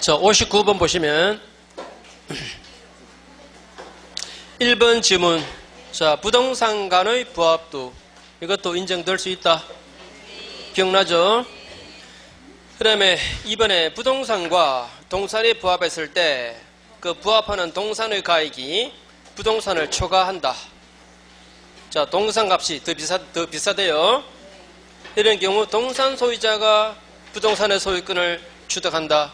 자, 59번 보시면 1번 지문. 자, 부동산 간의 부합도. 이것도 인정될 수 있다. 기억나죠? 그 다음에 2번에 부동산과 동산이 부합했을 때 그 부합하는 동산의 가액이 부동산을 초과한다. 자, 동산 값이 더 비싸대요. 이런 경우 동산 소유자가 부동산의 소유권을 취득한다.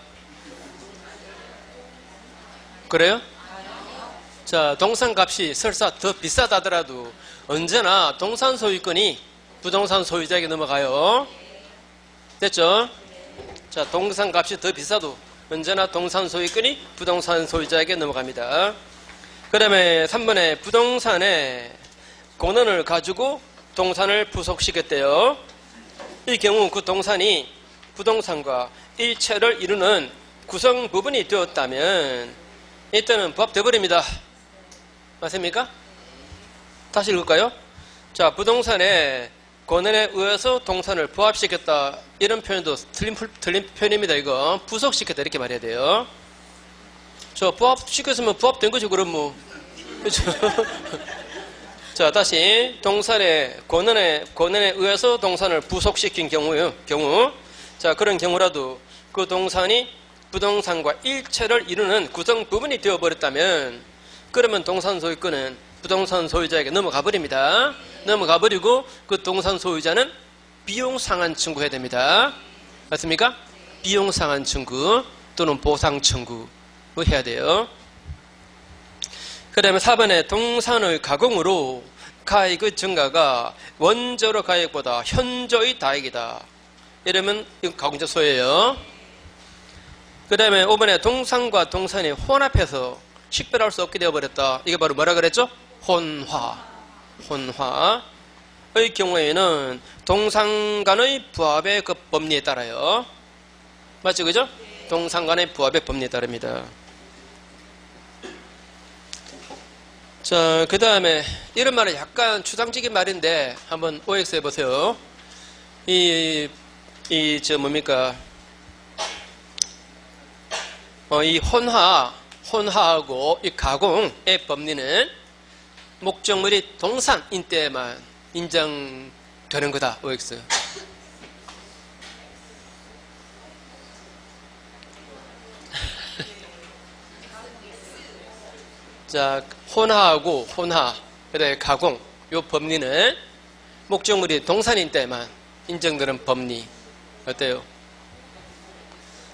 그래요? 자, 동산 값이 설사 더 비싸다더라도 언제나 동산 소유권이 부동산 소유자에게 넘어가요. 됐죠? 자, 동산 값이 더 비싸도 언제나 동산 소유권이 부동산 소유자에게 넘어갑니다. 그 다음에 3번에 부동산의 권한을 가지고 동산을 부속시켰대요. 이 경우 그 동산이 부동산과 일체를 이루는 구성 부분이 되었다면 이때는 부합돼 버립니다. 맞습니까? 다시 읽을까요? 자, 부동산의 권한에 의해서 동산을 부합시켰다. 이런 표현도 틀린 표현입니다. 이거 부속시켰다 이렇게 말해야 돼요. 저 부합시켰으면 부합된 거죠. 그럼 뭐 그렇죠? 자, 다시 동산의 권한에 의해서 동산을 부속시킨 경우 자, 그런 경우라도 그 동산이 부동산과 일체를 이루는 구성 부분이 되어버렸다면 그러면 동산 소유권은 부동산 소유자에게 넘어가 버립니다. 넘어가 버리고 그 동산 소유자는 비용 상환 청구해야 됩니다. 맞습니까? 비용 상환 청구 또는 보상 청구 해야 돼요. 그 다음에 4번에 동산의 가공으로 가액의 증가가 원저로 가액보다 현저히 다액이다. 이러면 이거 가공자 소예요. 그 다음에 5번에 동산과 동산이 혼합해서 식별할 수 없게 되어버렸다. 이게 바로 뭐라 그랬죠? 혼화의 경우에는 동산 간의 부합의 그 법리에 따라요. 맞죠? 그죠? 동산 간의 부합의 법리에 따릅니다. 자, 그 다음에 이런 말은 약간 추상적인 말인데 한번 OX 해보세요. 이 혼화하고 이 가공의 법리는 목적물이 동산인 때만 인정되는 거다. OX. 자, 그다음에 가공, 요 법리는 목적물이 동산인 때만 인정되는 법리. 어때요?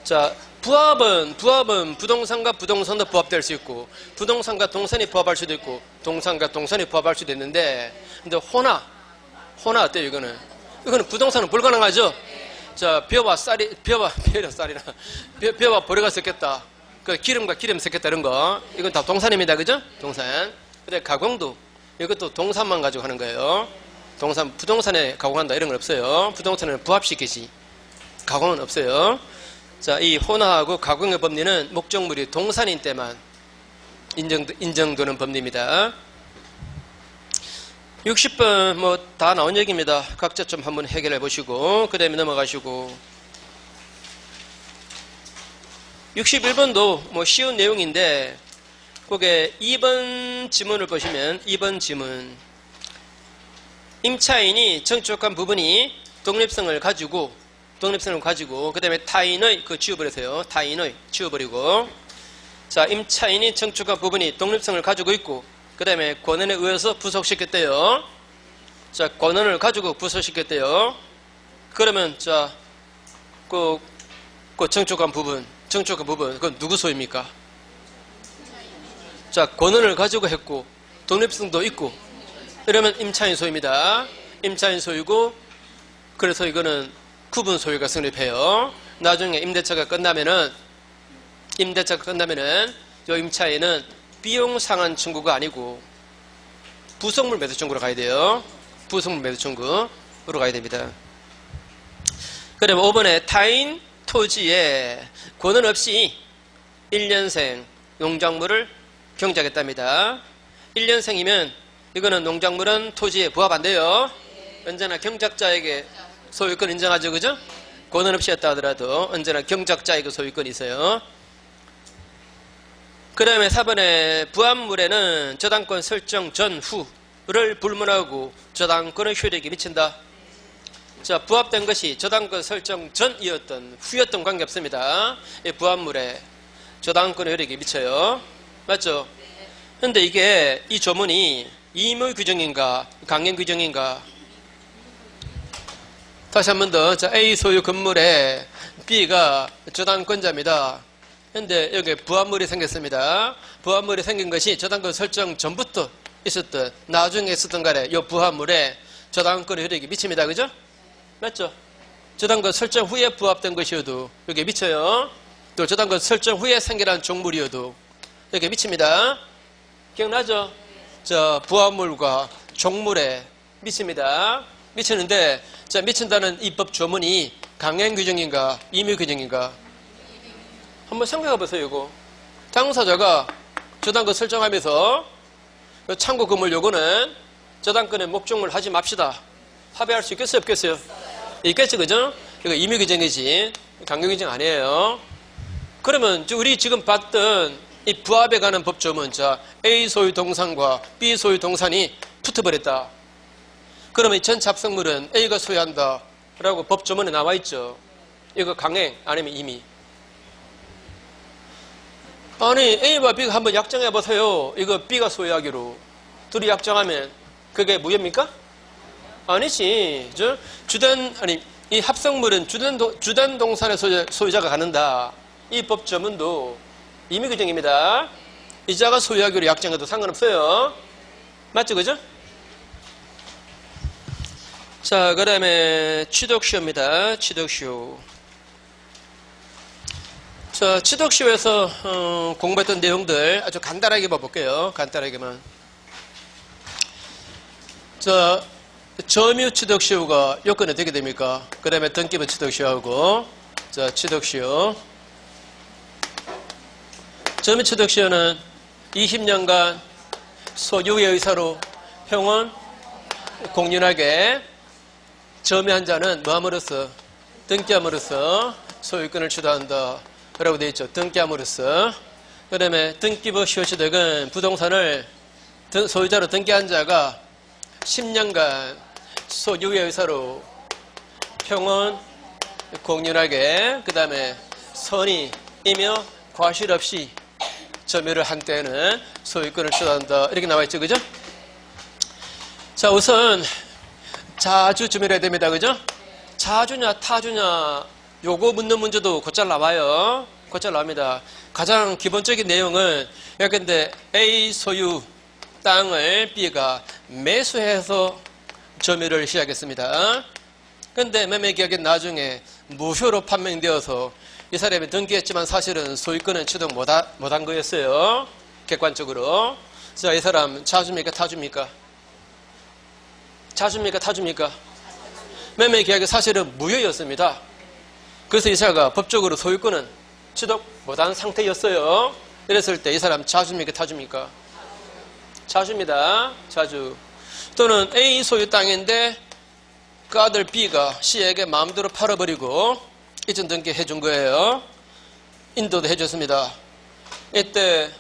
자, 부합은 부동산과 부동산도 부합될 수 있고, 부동산과 동산이 부합할 수도 있고, 동산과 동산이 부합할 수도 있는데, 근데 혼화 어때요, 이거는? 이거는 부동산은 불가능하죠? 자, 벼와 보리가 섞였다. 그 기름과 기름 섞였다 이런 거 이건 다 동산입니다. 그죠? 동산. 근데 가공도 이것도 동산만 가지고 하는 거예요. 부동산에 가공한다 이런 건 없어요. 부동산을 부합시키지 가공은 없어요. 자, 이 혼화하고 가공의 법리는 목적물이 동산인 때만 인정되는 법리입니다. 60번 뭐 다 나온 얘기입니다. 각자 좀 한번 해결해 보시고 그 다음에 넘어가시고 61번도 뭐 쉬운 내용인데 거기에 2번 지문을 보시면 2번 지문 임차인이 청축한 부분이 독립성을 가지고 그 다음에 타인의 그 지워버리세요. 타인의 지워버리고 자, 임차인이 청축한 부분이 독립성을 가지고 있고 그 다음에 권한에 의해서 부속시켰대요. 자, 권한을 가지고 부속시켰대요. 그러면 자, 그 청축한 부분 그건 누구 소유입니까? 자, 권한을 가지고 했고 독립성도 있고 이러면 임차인 소유입니다. 임차인 소유고 그래서 이거는 구분 소유가 성립해요. 나중에 임대차가 끝나면은 이 임차인은 비용 상환 청구가 아니고 부속물 매수 청구로 가야 돼요. 부속물 매수 청구로 가야 됩니다. 그다음에 5번에 타인 토지에 권한 없이 1년생 농작물을 경작했답니다. 1년생이면 이거는 농작물은 토지에 부합 안 돼요. 언제나 경작자에게 소유권 인정하죠. 그죠? 권한 없이 했다 하더라도 언제나 경작자에게 소유권이 있어요. 그 다음에 4번에 부합물에는 저당권 설정 전후를 불문하고 저당권의 효력이 미친다. 자, 부합된 것이 저당권 설정 전이었던 후였던 관계없습니다. 이 부합물에 저당권의 효력이 미쳐요. 맞죠? 근데 이게 이 조문이 임의 규정인가 강행 규정인가? 다시 한 번 더. 자, A 소유 건물에 B가 저당권자입니다. 근데 여기 부합물이 생겼습니다. 부합물이 생긴 것이 저당권 설정 전부터 있었던 나중에 있었던 간에 이 부합물에 저당권의 효력이 미칩니다. 그죠? 맞죠? 저당권 설정 후에 부합된 것이어도 여기 미쳐요. 또 저당권 설정 후에 생겨난 종물이어도 여기 미칩니다. 기억나죠? 자, 부합물과 종물에 미칩니다. 미치는데, 자, 미친다는 이 법 조문이 강행 규정인가 임의 규정인가? 한번 생각해 보세요. 이거 당사자가 저당권 설정하면서 참고 건물 요거는 저당권의 목적물 하지 맙시다. 합의할 수 있겠어요? 없겠어요? 있겠지, 그죠? 이거 임의 규정이지 강행 규정 아니에요. 그러면 우리 지금 봤던 이 부합에 관한 법조문, 자, A 소유 동산과 B 소유 동산이 붙어버렸다. 그러면 전 잡성물은 A가 소유한다 라고 법조문에 나와 있죠. 이거 강행 아니면 임의? 아니, A와 B가 한번 약정해 보세요. 이거 B가 소유하기로. 둘이 약정하면 그게 무효입니까? 아니지. 이 합성물은 주된 동산의 소유자가 갖는다. 이 법조문도 임의 규정입니다. 이자가 소유하기로 약정해도 상관없어요. 맞죠? 그죠? 자, 그 다음에 취독시효입니다. 취독시효. 자, 취독시효에서 공부했던 내용들 아주 간단하게 봐볼게요. 간단하게만. 자, 점유 취독시효가 요건이 되게 됩니까? 그 다음에 등기부 취독시효하고, 자, 취독시효. 점유 취독시효는 20년간 소유의 의사로 평온 공연하게 점유한 자는 뭐함으로써? 등기함으로써 소유권을 취득한다 라고 되어 있죠. 등기함으로써. 그 다음에 등기부 시효취득은 부동산을 소유자로 등기한 자가 10년간 소유의 의사로 평온 공연하게 그 다음에 선의이며 과실 없이 점유를 한 때에는 소유권을 취득한다 이렇게 나와 있죠. 그죠? 자, 우선 자주 점유를 해야 됩니다. 그죠? 자주냐 타주냐 요거 묻는 문제도 곧잘 나와요. 곧잘 나옵니다. 가장 기본적인 내용은 근데 A 소유 땅을 B가 매수해서 점유를 시작했습니다. 근데 매매계약은 나중에 무효로 판명되어서 이 사람이 등기했지만 사실은 소유권은 취득 못한 거였어요. 객관적으로. 자, 이 사람 자주입니까 타주입니까? 자주입니까 타주입니까? 매매계약이 사실은 무효였습니다. 그래서 이사가 법적으로 소유권은 취득 못한 상태였어요. 이랬을 때 이 사람 자주입니까 타주입니까? 자주입니다. 자주. 또는 A 소유 땅인데 그 아들 B가 C에게 마음대로 팔아버리고 이전 등기 해준 거예요. 인도도 해줬습니다. 이때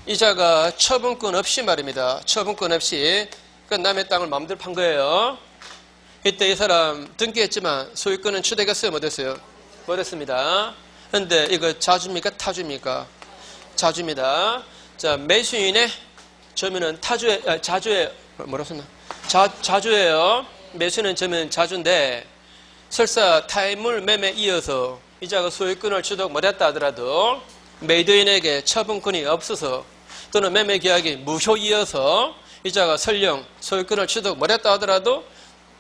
이자가 처분권 없이 말입니다. 처분권 없이 그 남의 땅을 마음대로 판 거예요. 이때 이 사람 등기했지만 소유권은 취득했어요? 못했어요? 못했습니다. 그런데 이거 자주입니까? 타주입니까? 자주입니다. 자, 매수인의 점유는 자주의 뭐라고 썼나? 자주예요. 매수인은 점유는 자주인데 설사 타인물 매매 이어서 이자가 소유권을 취득 못했다 하더라도 매도인에게 처분권이 없어서 또는 매매 계약이 무효이어서 이자가 설령 소유권을 취득 못했다 하더라도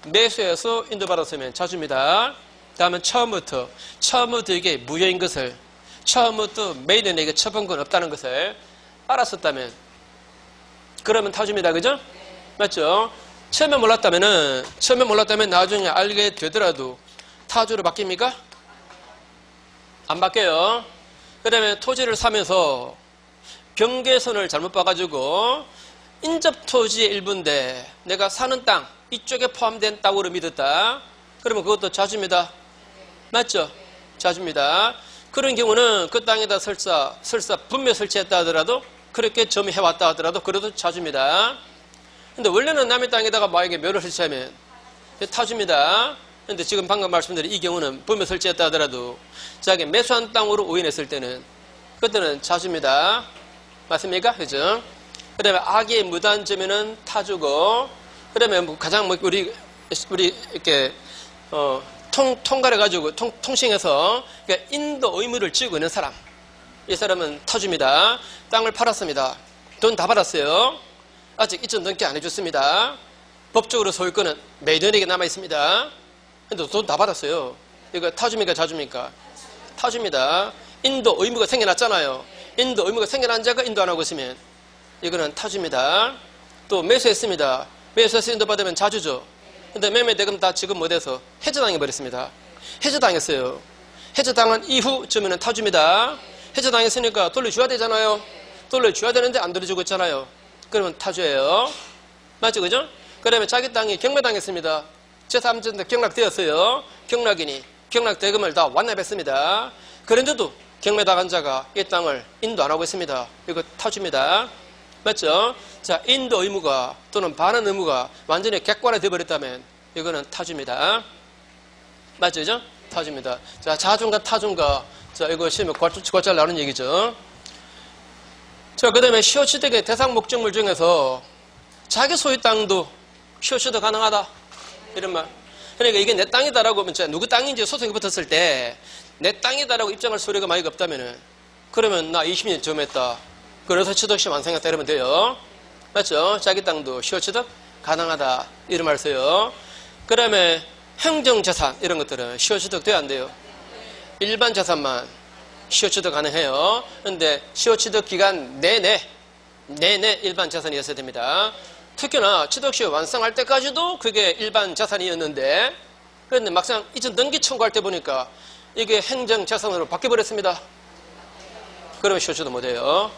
매수해서 인도받았으면 자주입니다. 다음은 처음부터 이게 무효인 것을 처음부터 매도인에게 처분권 없다는 것을 알았었다면 그러면 타주입니다. 그죠? 맞죠? 처음에 몰랐다면 나중에 알게 되더라도 타주로 바뀝니까? 안 바뀌어요. 그 다음에 토지를 사면서 경계선을 잘못 봐가지고 인접토지의 일부인데 내가 사는 땅 이쪽에 포함된 땅으로 믿었다. 그러면 그것도 자주입니다. 맞죠? 자주입니다. 그런 경우는 그 땅에다 설사 분묘 설치했다 하더라도 그렇게 좀 해왔다 하더라도 그래도 타주입니다. 근데 원래는 남의 땅에다가 만약에 묘를 설치하면 타주입니다. 근데 지금 방금 말씀드린 이 경우는 분묘 설치했다 하더라도 자기 매수한 땅으로 오인했을 때는 그때는 타주입니다. 맞습니까? 그죠? 그 다음에 악의 무단점에는 타주고, 그 다음에 가장 우리 이렇게, 통갈해가지고, 통칭해서, 그러니까 인도 의무를 지고 있는 사람. 이 사람은 타주입니다. 땅을 팔았습니다. 돈 다 받았어요. 아직 이전 등기 안 해줬습니다. 법적으로 소유권은 매도인에게 남아있습니다. 근데 돈 다 받았어요. 이거 타주입니까? 자주입니까? 타주입니다. 인도 의무가 생겨났잖아요. 인도 의무가 생겨난 자가 인도 안 하고 있으면 이거는 타주입니다. 또 매수했습니다. 매수해서 인도 받으면 자주죠. 근데 매매 대금 다 지금 못해서 해저당해버렸습니다. 해저당했어요. 해저당한 이후쯤에는 타주입니다. 해저당했으니까 돌려줘야 되잖아요. 돌려줘야 되는데 안 돌려주고 있잖아요. 그러면 타주예요. 맞죠? 그죠? 그 다음에 자기 땅이 경매당했습니다. 제3전대 경락되었어요. 경락이니 경락 대금을 다 완납했습니다. 그런데도 경매당한 자가 이 땅을 인도 안 하고 있습니다. 이거 타주입니다. 맞죠? 자, 인도 의무가 또는 반환 의무가 완전히 객관화 되어버렸다면 이거는 타주입니다. 맞죠? 그죠? 타주입니다. 자, 자중과 타중과 자, 이거 시험에 곧잘 나오는 얘기죠. 자, 그 다음에 시효취득의 대상 목적물 중에서 자기 소유 땅도 시효취득 가능하다. 이런 말. 그러니까 이게 내 땅이다라고 하면 누구 땅인지 소송이 붙었을 때 내 땅이다라고 입장할 소리가 만약 없다면은 그러면 나 20년 점했다. 그래서 취득시 완성했다 이러면 돼요. 맞죠? 자기 땅도 시효취득 가능하다. 이런 말 써요. 그 다음에 행정재산 이런 것들은 시효취득 돼야 안 돼요. 일반 재산만 시효취득 가능해요. 근데 시효취득 기간 내내 일반 재산이었어야 됩니다. 특히나 취득시 완성할 때까지도 그게 일반 재산이었는데 그런데 막상 이전 등기 청구할 때 보니까 이게 행정재산으로 바뀌어버렸습니다. 그러면 시효취득 못해요.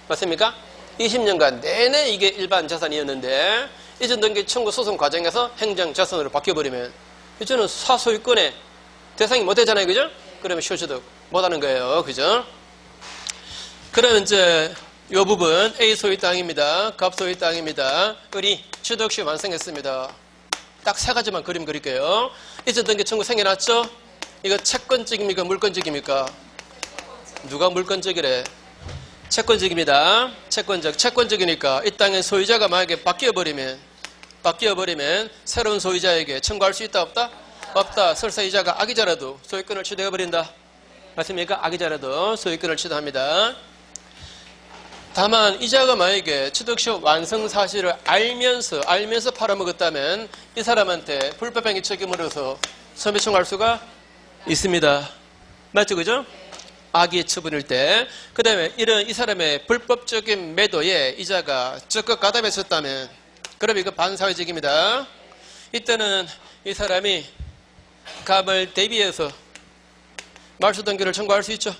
맞습니까? 20년간 내내 이게 일반 재산이었는데 이전 등기 청구 소송 과정에서 행정재산으로 바뀌어버리면 이제는 사소유권의 대상이 못 되잖아요. 그죠? 그러면 시효취득 못하는 거예요. 그죠? 그러면 이제 이 부분 A 소유 땅입니다. 갑 소유 땅입니다. 우리 취득시 완성했습니다. 딱 세 가지만 그림 그릴게요. 이전 등기 청구 생겨났죠? 이거 채권적입니까? 물권적입니까? 누가 물권적이래? 채권적입니다. 채권적이니까 이 땅의 소유자가 만약에 바뀌어버리면 새로운 소유자에게 청구할 수 있다 없다? 없다. 설사 이자가 악이자라도 소유권을 취득해버린다. 맞습니까? 악이자라도 소유권을 취득합니다. 다만 이자가 만약에 취득시 완성 사실을 알면서 팔아먹었다면 이 사람한테 불법행위 책임으로서 손해 청구할 수가 있습니다. 맞죠? 그죠? 악의 처분일 때. 그 다음에 이 사람의 불법적인 매도에 이자가 적극 가담했었다면 그럼 이거 반사회적입니다. 이때는 이 사람이 갑을 대비해서 말소등기를 청구할 수 있죠.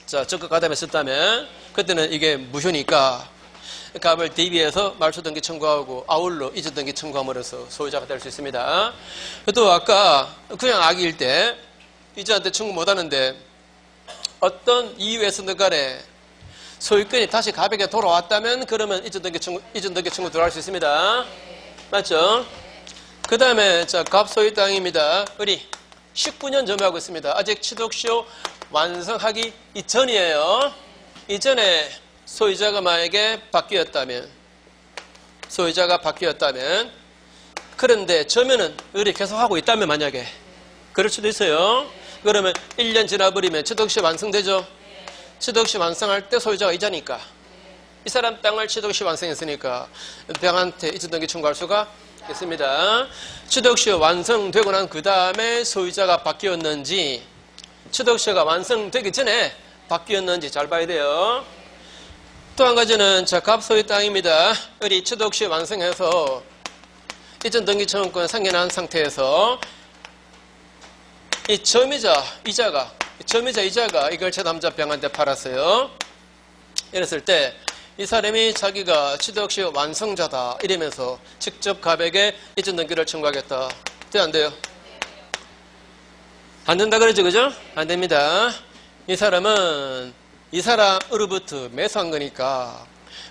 자, 적극 가담했었다면 그때는 이게 무효니까 갑을 대비해서 말소등기 청구하고 아울러 이전등기 청구함으로써 소유자가 될 수 있습니다. 또 아까 그냥 악의일 때 이자한테 청구 못하는데 어떤 이유에서든 간에 소유권이 다시 갑에게 돌아왔다면 그러면 이전등기 청구 들어갈 수 있습니다. 맞죠? 그 다음에 자, 갑 소유 땅입니다. 우리 19년 점유하고 있습니다. 아직 취득시효 완성하기 이전이에요. 이전에 소유자가 만약에 바뀌었다면 그런데 점유는 우리 계속하고 있다면 만약에 그럴 수도 있어요. 그러면 1년 지나버리면 취득시 완성되죠. 취득시 완성할 때 소유자가 이자니까 이 사람 땅을 취득시 완성했으니까 병한테 이전등기 청구할 수가 있습니다. 취득시 완성되고 난 그 다음에 소유자가 바뀌었는지 취득시가 완성되기 전에 바뀌었는지 잘 봐야 돼요. 또 한 가지는 자, 갑소유 땅입니다. 우리 취득시 완성해서 이전등기 청구권 상환한 상태에서 이 점유자 이자가 이걸 제3자 병한테 팔았어요. 이랬을 때 이 사람이 자기가 취득시 완성자다 이러면서 직접 갑에게 이전등기를 청구하겠다. 돼 안 돼요? 안 된다 그러죠, 그죠? 안 됩니다. 이 사람은 이 사람으로부터 매수한 거니까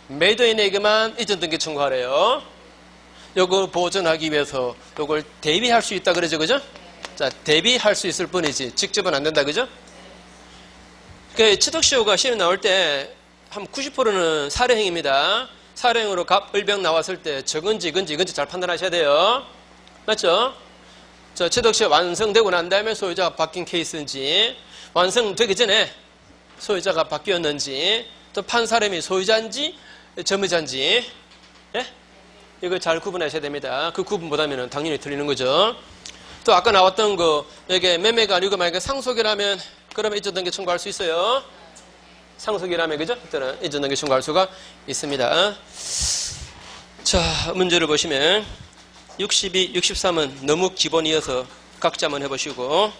매도인에게만 이전 등기 청구하래요. 요걸 보존하기 위해서 요걸 대비할 수 있다 그러죠, 그죠? 자, 대비할 수 있을 뿐이지 직접은 안 된다, 그죠? 그 취득시효가 시험 나올 때 한 90%는 사례행입니다. 사례행으로 갑, 을병 나왔을 때 적은지, 이건지 잘 판단하셔야 돼요. 맞죠? 자, 취득시효 완성되고 난 다음에 소유자가 바뀐 케이스인지, 완성되기 전에 소유자가 바뀌었는지, 또 판 사람이 소유자인지 점유자인지, 예? 이거 잘 구분하셔야 됩니다. 그 구분 못하면 당연히 틀리는 거죠. 또 아까 나왔던 거, 이게 매매가 아니고 만약에 상속이라면 그러면 이전등기 청구할 수 있어요. 상속이라면, 그죠? 그때는 이전등기 청구할 수가 있습니다. 자, 문제를 보시면 62, 63은 너무 기본이어서 각자 한번 해보시고,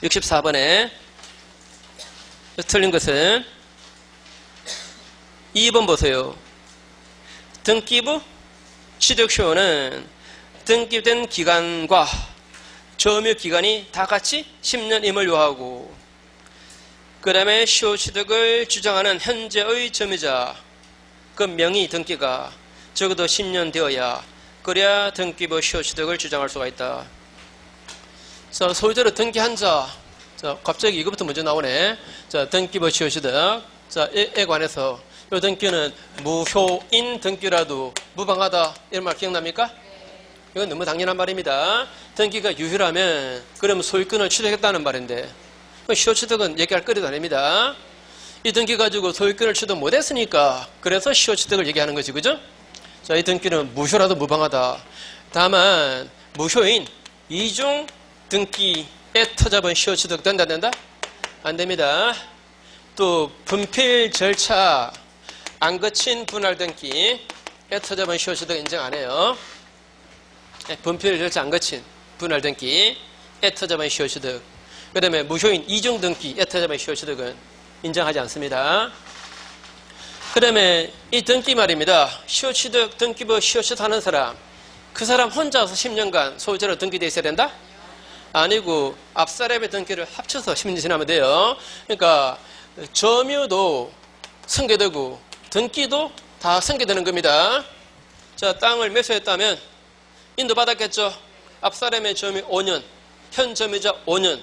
64번에 틀린 것은 2번 보세요. 등기부 취득시효는 등기된 기간과 점유 기간이 다 같이 10년임을 요하고, 그 다음에 시효 취득을 주장하는 현재의 점유자 그 명의 등기가 적어도 10년 되어야 그래야 등기부 시효 취득을 주장할 수가 있다. 자, 소유자로 등기한 자, 자, 갑자기 이거부터 먼저 나오네. 자, 등기부 시효 취득. 자, 에 관해서 이 등기는 무효인 등기라도 무방하다, 이런 말 기억납니까? 이건 너무 당연한 말입니다. 등기가 유효라면 그러면 소유권을 취득했다는 말인데, 시효 취득은 얘기할 거리도 아닙니다. 이 등기 가지고 소유권을 취득 못했으니까 그래서 시효 취득을 얘기하는 거지, 그죠? 자, 이 등기는 무효라도 무방하다. 다만 무효인 이중 등기에 터잡은 시효 취득 된다, 안 된다? 안 됩니다. 또 분필 절차 안 거친 분할 등기에 터잡은 시효 취득 인정 안 해요. 분필 절차 안 거친 분할 등기에 터잡은 시효 취득. 그 다음에 무효인 이중 등기, 터잡은 시효 취득은 인정하지 않습니다. 그 다음에 이 등기 말입니다. 시효 취득, 등기부 시효 취득하는 사람, 그 사람 혼자서 10년간 소유자로 등기되어 있어야 된다? 아니고 앞사람의 등기를 합쳐서 10년 지나면 돼요. 그러니까 점유도 승계되고 등기도 다 승계되는 겁니다. 자, 땅을 매수했다면 인도받았겠죠? 앞사람의 점유 5년, 현 점유자 5년,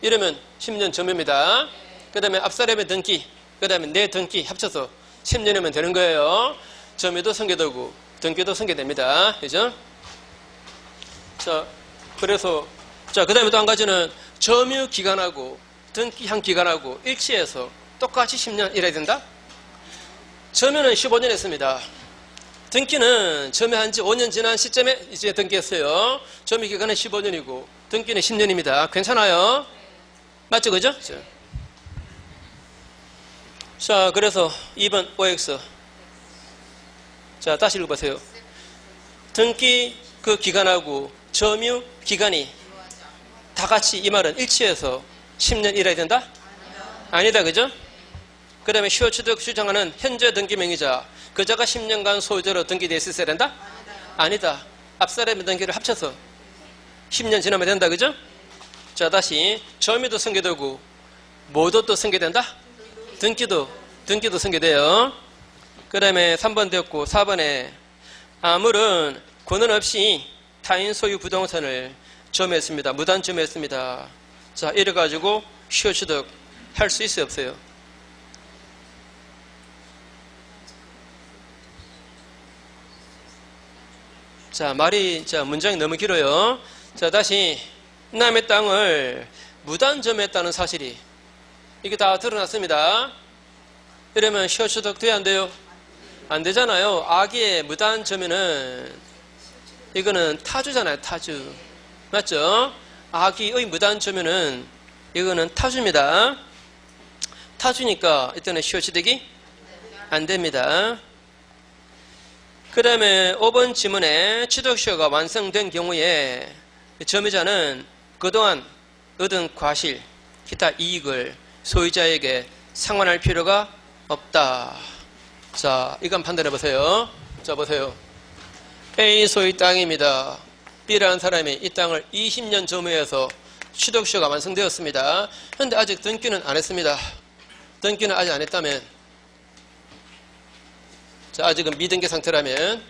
이러면 10년 점유입니다. 그 다음에 앞사람의 등기, 그 다음에 내 등기 합쳐서 10년이면 되는 거예요. 점유도 승계되고 등기도 승계됩니다. 그죠? 자, 그래서 자, 그 다음에 또 한 가지는 점유 기간하고 등기한 기간하고 일치해서 똑같이 10년 일해야 된다? 점유는 15년 했습니다. 등기는 점유한 지 5년 지난 시점에 이제 등기했어요. 점유 기간은 15년이고 등기는 10년입니다. 괜찮아요? 맞죠, 그죠? 자, 그래서 2번 OX. 자, 다시 읽어보세요. 등기 그 기간하고 점유 기간이 다 같이, 이 말은 일치해서 10년 일해야 된다? 아니다, 그죠? 그 다음에 시효 취득 주장하는 현재 등기 명의자, 그자가 10년간 소유자로 등기되어 있어야 된다? 아니다. 앞사람의 등기를 합쳐서 10년 지나면 된다, 그죠? 자, 다시 점유도 승계되고 뭐도 또 승계된다? 등기도 승계돼요. 그 다음에 3번 되었고 4번에 아무런 권한 없이 타인 소유 부동산을 점유했습니다. 무단 점유했습니다. 자, 이래가지고 시효 취득 할 수 있어요, 없어요? 자, 문장이 너무 길어요. 자, 다시 남의 땅을 무단 점유했다는 사실이 이게 다 드러났습니다. 이러면 시효 취득 돼야 안 돼요? 안 되잖아요. 악의 무단 점유는 이거는 타주잖아요, 타주. 맞죠? 악의의 무단 점유는 이거는 타주입니다. 타주니까 이때는 시효 취득이 안 됩니다. 그 다음에 5번 지문에 취득시효가 완성된 경우에 점유자는 그동안 얻은 과실, 기타 이익을 소유자에게 상환할 필요가 없다. 자, 이건 판단해 보세요. 자, 보세요. A 소유 땅입니다. B라는 사람이 이 땅을 20년 점유해서 취득시효가 완성되었습니다. 그런데 아직 등기는 안 했습니다. 등기는 아직 안 했다면, 자, 아직은 미등기 상태라면,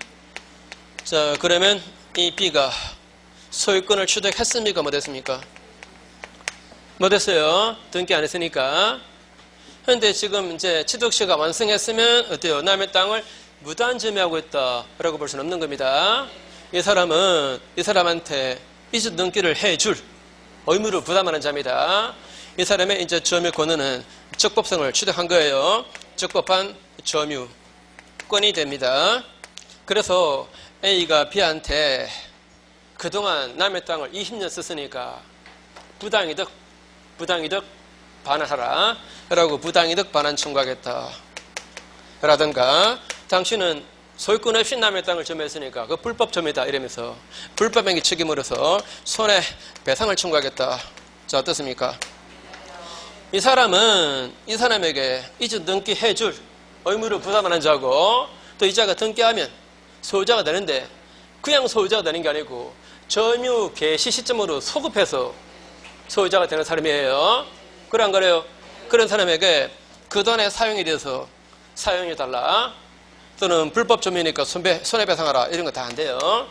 자, 그러면 이 B가 소유권을 취득했습니까? 못했습니까? 못했어요. 등기 안 했으니까. 그런데 지금 이제 취득시효가 완성했으면 어때요? 남의 땅을 무단 점유하고 있다라고 볼 수는 없는 겁니다. 이 사람은 이 사람한테 이주 등기를 해줄 의무를 부담하는 자입니다. 이 사람의 이제 점유 권한은 적법성을 취득한 거예요. 적법한 점유권이 됩니다. 그래서 A가 B한테 그동안 남의 땅을 20년 썼으니까 부당이득 반환하라 라고 부당이득 반환 청구하겠다 라든가, 당신은 소유권 없이 남의 땅을 점유했으니까 그 불법 점유다 이러면서 불법행위 책임으로서 손해배상을 청구하겠다. 자, 어떻습니까? 이 사람은 이 사람에게 이주 등기해줄 의무를 부담하는 자고, 또 이 자가 등기하면 소유자가 되는데 그냥 소유자가 되는 게 아니고 점유 개시 시점으로 소급해서 소유자가 되는 사람이에요. 그래 안 그래요? 그런 사람에게 그동안의 사용에 대해서 사용해달라, 또는 불법 점유니까 손해배상하라, 이런 거 다 안 돼요.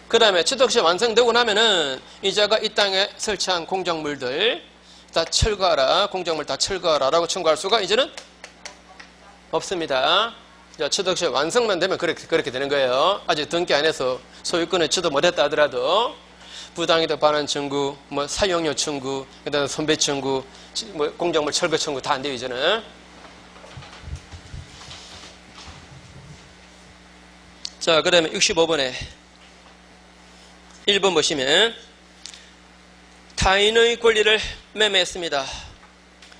그 다음에 취득시 완성되고 나면은 이자가 이 땅에 설치한 공작물들 다 철거하라, 공작물 다 철거하라 라고 청구할 수가 이제는 없습니다. 취득시 완성만 되면 그렇게 되는 거예요. 아직 등기 안 해서 소유권을 취득 못했다 하더라도 부당이득 반환 청구, 사용료 청구, 그다음에 손배 청구, 공작물 철거 청구 다 안 돼요 이제는. 자, 그 다음에 65번에 1번 보시면 타인의 권리를 매매했습니다.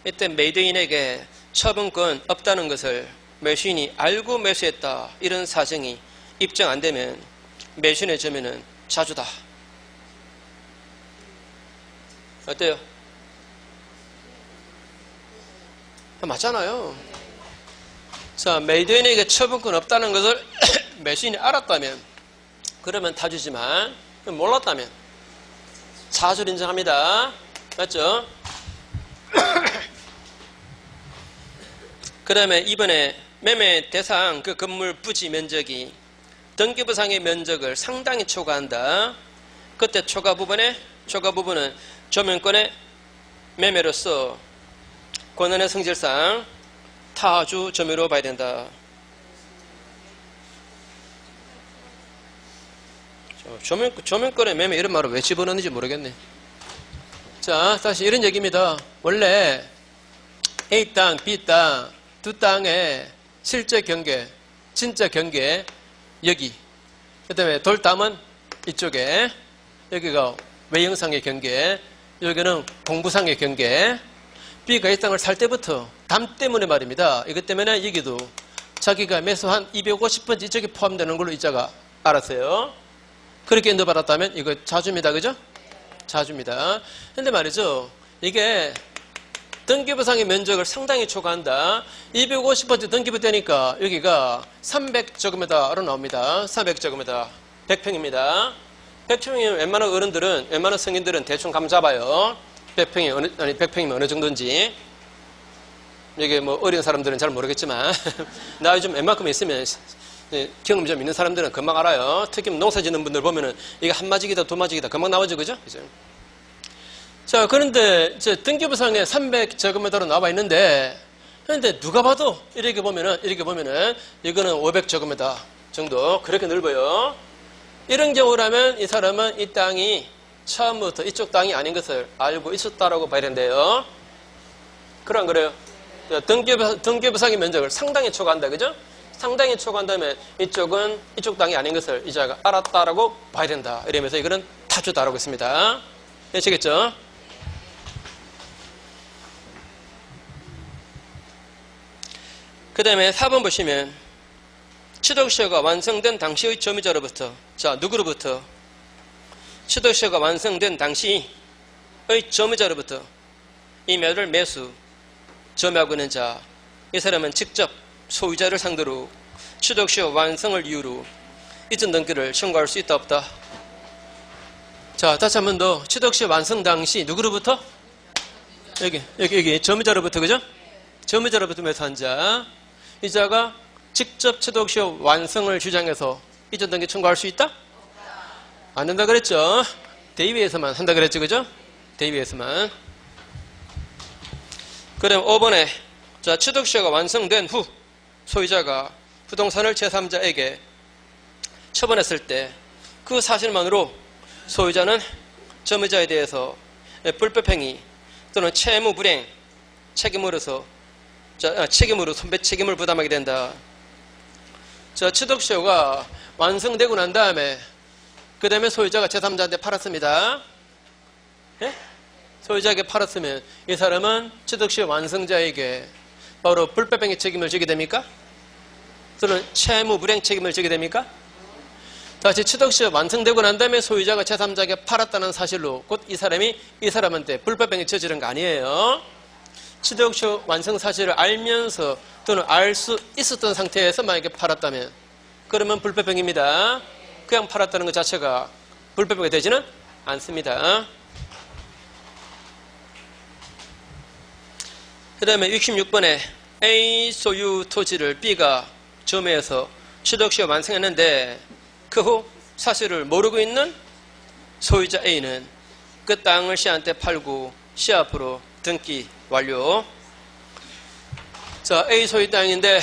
이때 매도인에게 처분권 없다는 것을 매수인이 알고 매수했다, 이런 사정이 입증 안 되면 매수인의 점유는 자주다. 어때요? 맞잖아요. 자, 매도인에게 처분권 없다는 것을 매수인이 알았다면 그러면 타주지만, 몰랐다면 자주를 인정합니다. 맞죠? 그 다음에 이번에 매매 대상 그 건물 부지 면적이 등기부상의 면적을 상당히 초과한다. 그때 초과 부분은 조명권의 매매로서 권한의 성질상 타주 점유로 봐야 된다. 조명권의 매매 이런 말을 왜 집어넣는지 모르겠네. 자, 다시 이런 얘기입니다. 원래 A 땅, B 땅 두 땅의 실제 경계, 진짜 경계 여기, 그 다음에 돌담은 이쪽에, 여기가 외형상의 경계, 여기는 공부상의 경계. B가 이 땅을 살 때부터 담 때문에 말입니다. 이것 때문에 여기도 자기가 매수한 250번지 이쪽에 포함되는 걸로 이자가 알았어요. 그렇게 인도받았다면 이거 자주입니다. 그죠? 자주입니다. 근데 말이죠, 이게 등기부상의 면적을 상당히 초과한다. 250번째 등기부 되니까 여기가 300제곱미터로 나옵니다. 300제곱미터 100평입니다. 100평이면 웬만한 어른들은, 웬만한 성인들은 대충 감 잡아요. 100평이면 어느 정도인지. 이게 어린 사람들은 잘 모르겠지만 나이 좀 웬만큼 있으면, 경험 좀 있는 사람들은 금방 알아요. 특히 농사 짓는 분들 보면은 이게 한 마지기다 두 마지기다 금방 나오죠. 그죠? 자, 그런데 등기부상에 300제곱미터로 나와 있는데, 그런데 누가 봐도 이렇게 보면은 이거는 500제곱미터 정도 그렇게 넓어요. 이런 경우라면 이 사람은 이 땅이 처음부터 이쪽 땅이 아닌 것을 알고 있었다라고 봐야 된대요. 그래 안 그래요? 등기부상의 면적을 상당히 초과한다. 그죠? 상당히 초과한다면 이쪽은 이쪽 땅이 아닌 것을 이자가 알았다라고 봐야 된다. 이러면서 이거는 타주다라고 했습니다. 아시겠죠? 그 다음에 4번 보시면 취득시효가 완성된 당시의 점유자로부터, 자, 누구로부터? 취득시효가 완성된 당시의 점유자로부터 이 매를 매수, 점유하고 있는 자, 이 사람은 직접 소유자를 상대로 취득시효 완성을 이유로 이전 등기를 청구할 수 있다 없다? 자, 다시 한 번 더. 취득시 완성 당시 누구로부터? 여기 점유자로부터, 그죠? 점유자로부터 매수한자. 이자가 직접 취득시 완성을 주장해서 이전 등기 청구할 수 있다? 안 된다 그랬죠? 대위에서만 한다 그랬죠, 그죠? 대위에서만. 그럼 5번에 자, 취득시효가 완성된 후 소유자가 부동산을 제3자에게 처분했을 때 그 사실만으로 소유자는 점유자에 대해서 불법행위 또는 채무 불이행 책임으로 손배 책임을 부담하게 된다. 자, 취득시효가 완성되고 난 다음에 그 다음에 소유자가 제3자한테 팔았습니다. 예? 소유자에게 팔았으면 이 사람은 취득시효 완성자에게 바로 불법행위 책임을 지게 됩니까? 또는 채무 불이행 책임을 지게 됩니까? 다시 취득시효 완성되고 난 다음에 소유자가 제3자에게 팔았다는 사실로 곧 이 사람이 이 사람한테 불법행위 저지른 거 아니에요. 취득시효 완성 사실을 알면서 또는 알 수 있었던 상태에서 만약에 팔았다면 그러면 불법행위입니다. 그냥 팔았다는 것 자체가 불법행위가 되지는 않습니다. 그 다음에 66번에 A 소유 토지를 B가 점유해서 취득시효 완성했는데 그 후 사실을 모르고 있는 소유자 A는 그 땅을 C한테 팔고 C 앞으로 등기 완료. 자, A 소유 땅인데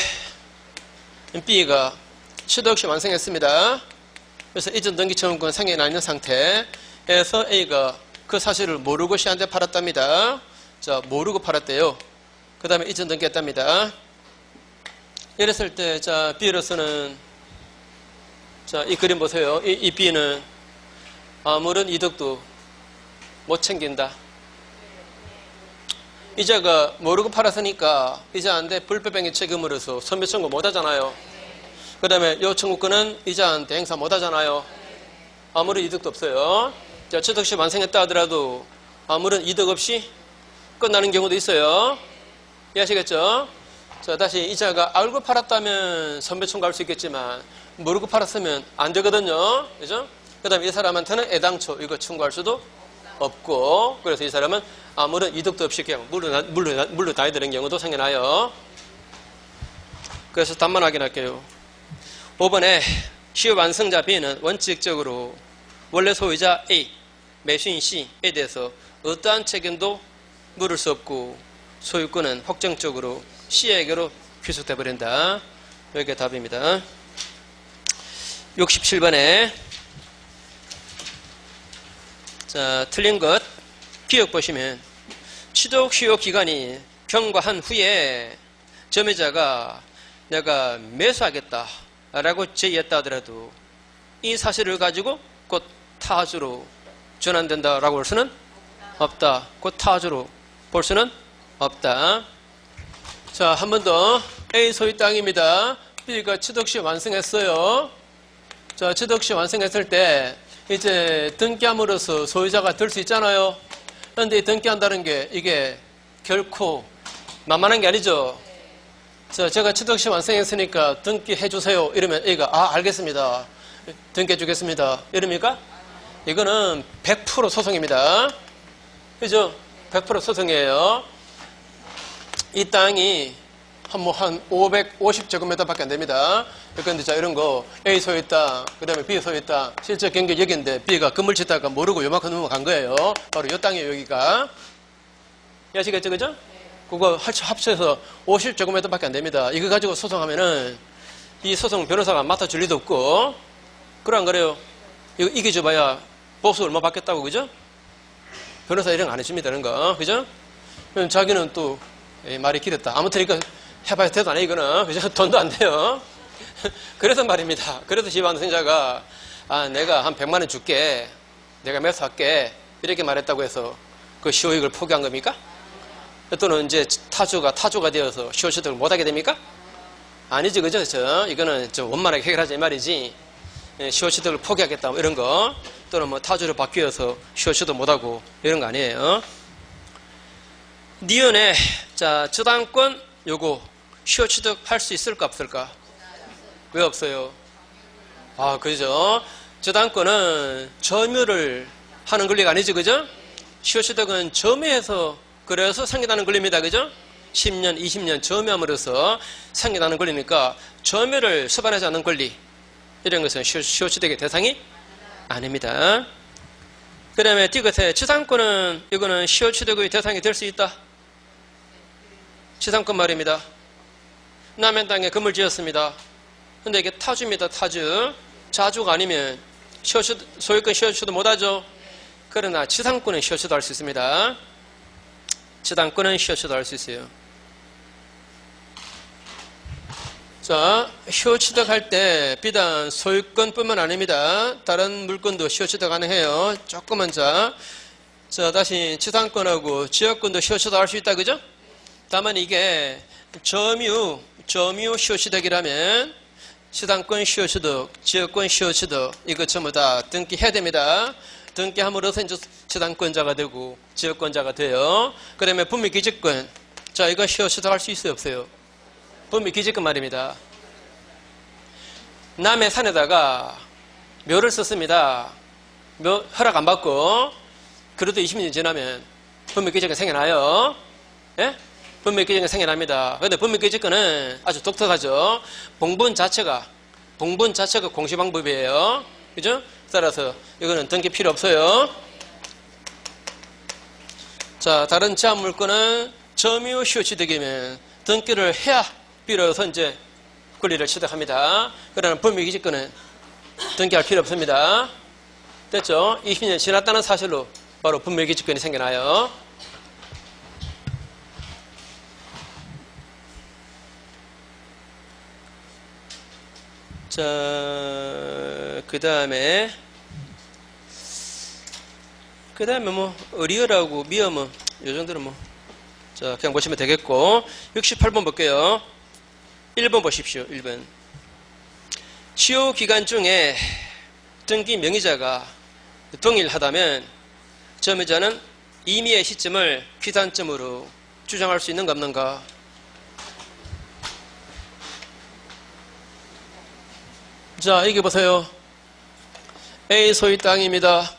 B가 취득시효 완성했습니다. 그래서 이전 등기 청구권 상해 나 있는 상태에서 A가 그 사실을 모르고 C한테 팔았답니다. 자, 모르고 팔았대요. 그 다음에 이전 등기했답니다. 이랬을 때, 자, B로서는, 자, 이 그림 보세요. 이 B는 아무런 이득도 못 챙긴다. 이자가 모르고 팔았으니까 이자한테 불법행위 책임으로서 손배 청구 못 하잖아요. 그 다음에 요 청구권은 이자한테 행사 못 하잖아요. 아무런 이득도 없어요. 자, 취득시 완성했다 하더라도 아무런 이득 없이 끝나는 경우도 있어요. 이해하시겠죠? 자, 다시 이자가 알고 팔았다면 손배 청구할 수 있겠지만 모르고 팔았으면 안 되거든요. 그죠? 그 다음에 이 사람한테는 애당초 이거 청구할 수도 없고 그래서 이 사람은 아무런 이득도 없이 그냥 물러나야 되는 경우도 생겨나요. 그래서 답만 확인할게요. 5번에 시효 완성자 B는 원칙적으로 원래 소유자 A, 매수인 C에 대해서 어떠한 책임도 물을 수 없고 소유권은 확정적으로 C에게로 귀속돼 버린다. 여기가 답입니다. 67번에 자, 틀린 것 기억 보시면 취득시효 기간이 경과한 후에 점유자가 내가 매수하겠다 라고 제의했다 하더라도 이 사실을 가지고 곧 타주로 전환된다라고 볼 수는 없다. 곧 타주로 볼 수는 없다. 자, 한 번 더. A 소유 땅입니다. B가 취득시 완성했어요. 자, 취득시 완성했을 때 이제 등기함으로써 소유자가 될 수 있잖아요. 그런데 등기한다는 게 이게 결코 만만한 게 아니죠. 자, 제가 취득시 완성했으니까 등기해 주세요. 이러면 A가 알겠습니다. 등기해 주겠습니다. 이럽니까? 이거는 100% 소송입니다. 그죠? 100% 소송이에요. 이 땅이 한 550제곱미터 밖에 안 됩니다. 그런데 자, 이런 거 A 소유 땅, 그 다음에 B 소유 땅, 실제 경계 여기인데 B가 건물 짓다가 모르고 요만큼 넘어간 거예요. 바로 요 땅이에요, 여기가. 아시겠죠, 그죠? 그거 합쳐서 50제곱미터 밖에 안 됩니다. 이거 가지고 소송하면은 이 소송 변호사가 맡아줄 리도 없고, 그래 안 그래요? 이거 이겨줘봐야 보수 얼마 받겠다고, 그죠? 변호사 이런 거 안 해줍니다, 이런 거. 그죠? 그럼 자기는 또 말이 길었다. 아무튼 이거 해봐야 돼도 안 해, 이거는. 그죠? 돈도 안 돼요. 그래서 말입니다. 그래서 시반생자가 내가 한 100만 원 줄게. 내가 매수할게. 이렇게 말했다고 해서 그 시효이익을 포기한 겁니까? 또는 이제 타주가 되어서 시효취득을 못하게 됩니까? 아니지, 그죠? 이거는 원만하게 해결하자 이 말이지. 시효취득을 포기하겠다, 뭐 이런 거. 또는 뭐 타주로 바뀌어서 시효취득 못하고 이런 거 아니에요. 니은에 자, 저당권 요거 시효취득 할 수 있을까 없을까? 왜 없어요? 그죠? 저당권은 점유를 하는 권리가 아니죠, 그죠? 시효취득은 점유해서 그래서 생겨나는 권리입니다, 그죠? 10년, 20년 점유함으로써 생겨나는 권리니까 점유를 수반하지 않는 권리 이런 것은 시효취득의 대상이 아닙니다. 그 다음에 디귿의 지상권은 이거는 시효취득의 대상이 될 수 있다. 지상권 말입니다. 남의 땅에 건물 지었습니다. 근데 이게 타주입니다. 타주. 자주가 아니면 소유권 시효취득 못하죠. 그러나 지상권은 시효취득 할 수 있습니다. 지상권은 시효취득 할 수 있어요. 자, 시효취득 할 때 비단 소유권뿐만 아닙니다. 다른 물건도 시효취득 가능해요. 조금만 자, 다시 지상권하고 지역권도 시효취득 할 수 있다, 그죠? 다만 이게 점유 시효취득이라면 지상권 시효취득, 지역권 시효취득 이거 전부 다 등기해야 됩니다. 등기함으로써 이제 지상권자가 되고 지역권자가 돼요. 그 다음에 분미기지권. 자, 이거 시효취득 할 수 있어요, 없어요? 분미기지권 말입니다. 남의 산에다가 묘를 썼습니다. 묘 허락 안 받고 그래도 20년 지나면 분미기지권 생겨나요. 예? 분미기지권 생겨납니다. 그런데 분미기지권은 아주 독특하죠. 봉분 자체가 공시 방법이에요. 그죠? 따라서 이거는 등기 필요 없어요. 자, 다른 제한 물건은 점유 시효취득이면 등기를 해야 비로소 이제 권리를 취득합니다. 그러나 분미기지권은 등기할 필요 없습니다. 됐죠? 20년 지났다는 사실로 바로 분미기지권이 생겨나요. 자, 그 다음에 뭐 의리어라고 미어뭐 요 정도는 뭐 자 그냥 보시면 되겠고 68번 볼게요. 1번 보십시오. 1번 시효 기간 중에 등기 명의자가 동일하다면 점유자는 임의의 시점을 귀산점으로 주장할 수 있는가 없는가? 자, 이게 보세요. A 소유 땅입니다.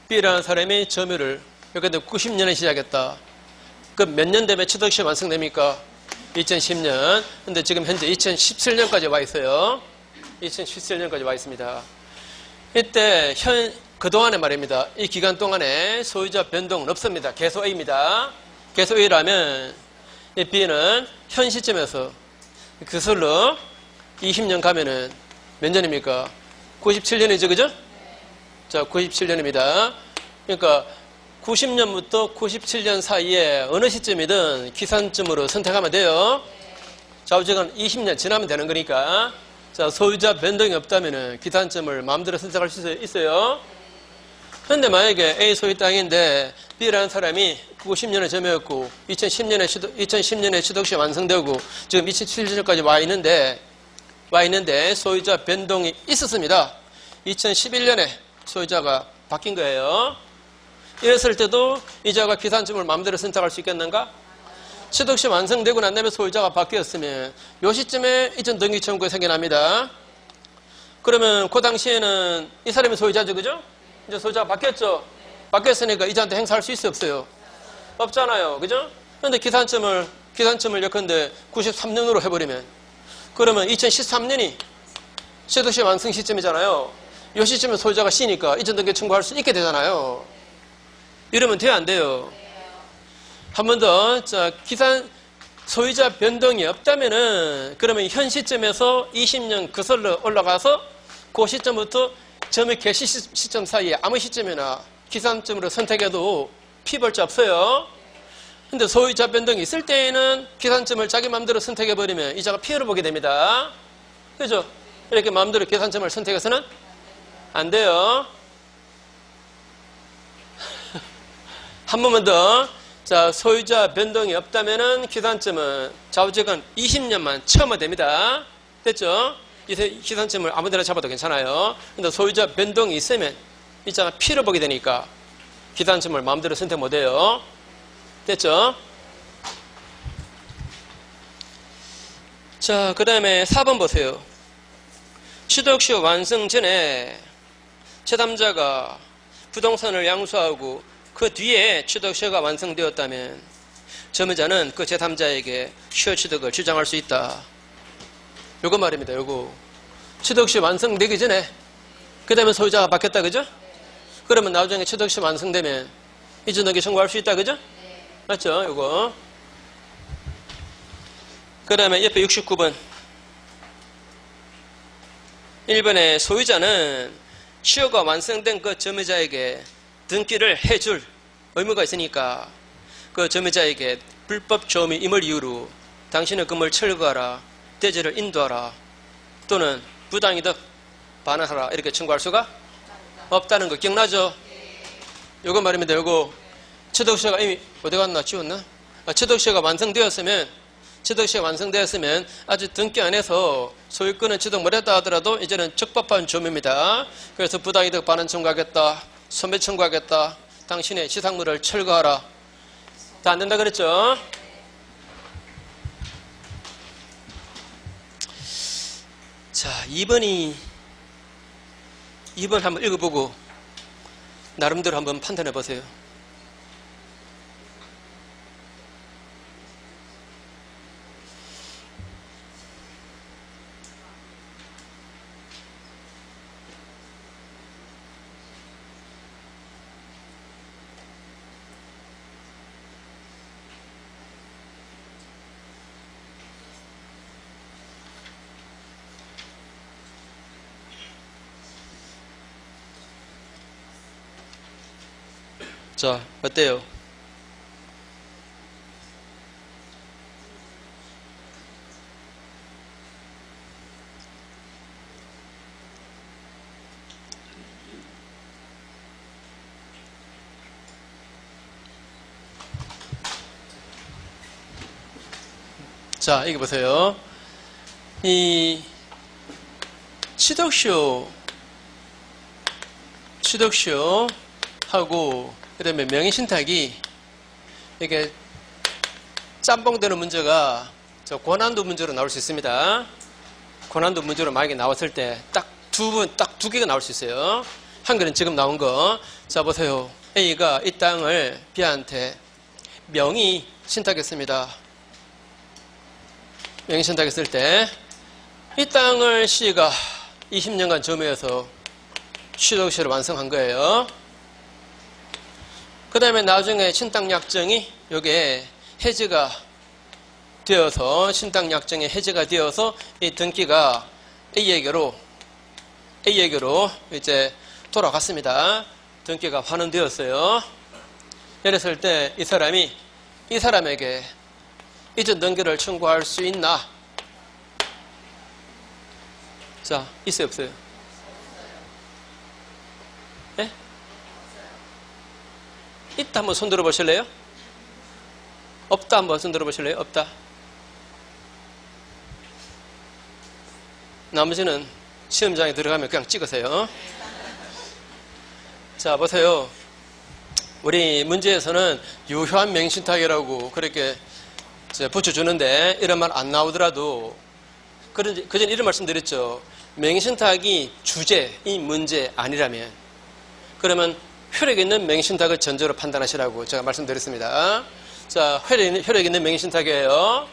B라는 사람이 점유를 그런데 90년에 시작했다. 그럼 몇 년 되면 취득시 완성됩니까? 2010년. 근데 지금 현재 2017년까지 와 있어요. 2017년까지 와 있습니다. 이때 그동안에 말입니다. 이 기간 동안에 소유자 변동은 없습니다. 계속 A입니다. 계속 A라면 이 B는 현 시점에서 그슬로 20년 가면은 몇 년입니까? 97년이죠, 그죠? 자, 97년입니다. 그러니까 90년부터 97년 사이에 어느 시점이든 귀산점으로 선택하면 돼요. 좌우지간 20년 지나면 되는 거니까. 자, 소유자 변동이 없다면은 귀산점을 마음대로 선택할 수 있어요. 그런데 만약에 A 소유 땅인데 B라는 사람이 90년에 점유했고 2010년에 취득시 완성되고 지금 2007년까지 와 있는데 소유자 변동이 있었습니다. 2011년에 소유자가 바뀐 거예요. 이랬을 때도 이자가 귀산점을 마음대로 선택할 수 있겠는가? 취득시 완성되고 난 다음에 소유자가 바뀌었으면 이 시점에 이전 등기 청구가 생겨납니다. 그러면 그 당시에는 이 사람이 소유자죠, 그죠? 이제 소유자가 바뀌었죠? 바뀌었으니까 이자한테 행사할 수 있어요, 없어요? 없잖아요, 그죠? 그런데 귀산점을 예컨대 93년으로 해버리면 그러면 2013년이 취득시 완성 시점이잖아요. 이 시점에 소유자가 C니까 이전 등기 청구할 수 있게 되잖아요. 이러면 돼요, 안 돼요? 한 번 더, 자, 소유자 변동이 없다면은, 그러면 현 시점에서 20년 그슬로 올라가서 그 시점부터 점유 개시 시점 사이에 아무 시점이나 기산점으로 선택해도 피벌자 없어요. 근데 소유자 변동이 있을 때에는 기산점을 자기 마음대로 선택해버리면 이자가 피해를 보게 됩니다. 그죠? 이렇게 마음대로 기산점을 선택해서는 안 돼요. 한 번만 더. 자, 소유자 변동이 없다면은 기산점은 좌우지간 20년만 채우면 됩니다. 됐죠? 기산점을 아무데나 잡아도 괜찮아요. 근데 소유자 변동이 있으면 이자가 피해를 보게 되니까 기산점을 마음대로 선택 못해요. 됐죠? 자, 그 다음에 4번 보세요. 취득시 완성 전에 제3자가 부동산을 양수하고 그 뒤에 취득시효가 완성되었다면 점유자는 그 제3자에게 시효 취득을 주장할 수 있다. 요거 말입니다. 요거 취득시효 완성되기 전에 그 다음에 소유자가 바뀌었다. 그죠? 그러면 나중에 취득시효 완성되면 이전등기 청구할 수 있다. 그죠? 맞죠? 요거. 그 다음에 옆에 69번 1번에 소유자는 시효가 완성된 그 점유자에게 등기를 해줄 의무가 있으니까 그 점유자에게 불법 조업임을 이유로 당신의 건물을 철거하라, 대지를 인도하라 또는 부당이득 반환하라 이렇게 청구할 수가 없다는 거 기억나죠? 요거 말입니다. 요거 취득시효가 이미 어디 갔나? 지웠나? 취득시효가 완성되었으면 아직 등기 안 해서 소유권은 취득 못했다 하더라도 이제는 적법한 조업입니다. 그래서 부당이득 반환 청구하겠다, 손배 청구하겠다, 당신의 지상물을 철거하라. 다 안 된다 그랬죠? 자, 2번 한번 읽어보고 나름대로 한번 판단해 보세요. 자, 어때요? 자, 여기 보세요. 이 취득시효하고 그 다음에 명의신탁이 이게 짬뽕되는 문제가 저 고난도 문제로 나올 수 있습니다. 고난도 문제로 만약에 나왔을 때 딱 두 개가 나올 수 있어요. 한 개는 지금 나온 거. 자, 보세요. A가 이 땅을 B한테 명의 신탁했습니다. 명의 신탁했을 때 이 땅을 C가 20년간 점유해서 취득시효를 완성한 거예요. 그 다음에 나중에 신탁약정이 요게 해지가 되어서 신탁약정이 해지가 되어서 이 등기가 A에게로 이제 돌아갔습니다. 등기가 환원되었어요. 이랬을 때 이 사람에게 이전 등기를 청구할 수 있나? 자, 있어요, 없어요? 네? 있다 한번 손 들어보실래요? 없다 한번 손 들어보실래요? 없다. 나머지는 시험장에 들어가면 그냥 찍으세요. 자, 보세요. 우리 문제에서는 유효한 명의신탁이라고 그렇게 붙여주는데 이런 말 안 나오더라도 그전에 이런 말씀 드렸죠. 명의신탁이 주제인 문제 아니라면 그러면 효력 있는 명의신탁을 전제로 판단하시라고 제가 말씀드렸습니다. 자, 효력 있는 명의신탁이에요.